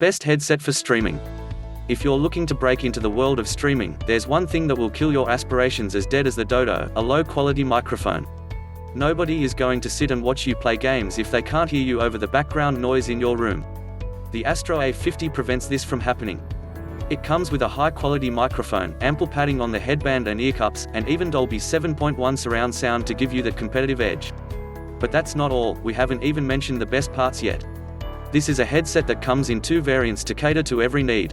Best headset for streaming. If you're looking to break into the world of streaming, there's one thing that will kill your aspirations as dead as the dodo: a low-quality microphone. Nobody is going to sit and watch you play games if they can't hear you over the background noise in your room. The Astro A50 prevents this from happening. It comes with a high-quality microphone, ample padding on the headband and earcups, and even Dolby 7.1 surround sound to give you that competitive edge. But that's not all, we haven't even mentioned the best parts yet. This is a headset that comes in two variants to cater to every need.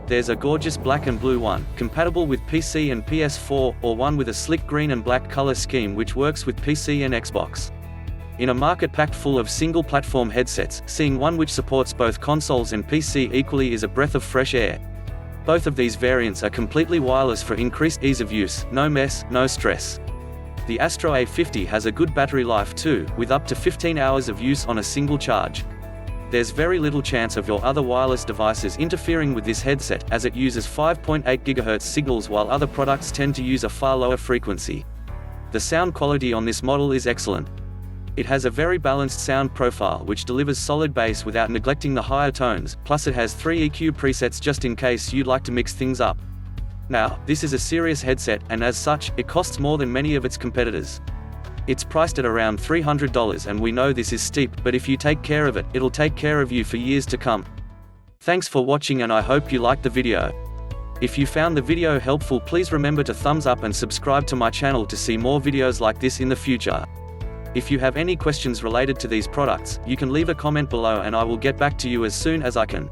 There's a gorgeous black and blue one, compatible with PC and PS4, or one with a slick green and black color scheme which works with PC and Xbox. In a market packed full of single-platform headsets, seeing one which supports both consoles and PC equally is a breath of fresh air. Both of these variants are completely wireless for increased ease of use, no mess, no stress. The Astro A50 has a good battery life too, with up to 15 hours of use on a single charge. There's very little chance of your other wireless devices interfering with this headset, as it uses 5.8 GHz signals while other products tend to use a far lower frequency. The sound quality on this model is excellent. It has a very balanced sound profile which delivers solid bass without neglecting the higher tones, plus it has 3 EQ presets just in case you'd like to mix things up. Now, this is a serious headset, and as such, it costs more than many of its competitors. It's priced at around $300, and we know this is steep, but if you take care of it, it'll take care of you for years to come. Thanks for watching, and I hope you liked the video. If you found the video helpful, please remember to thumbs up and subscribe to my channel to see more videos like this in the future. If you have any questions related to these products, you can leave a comment below and I will get back to you as soon as I can.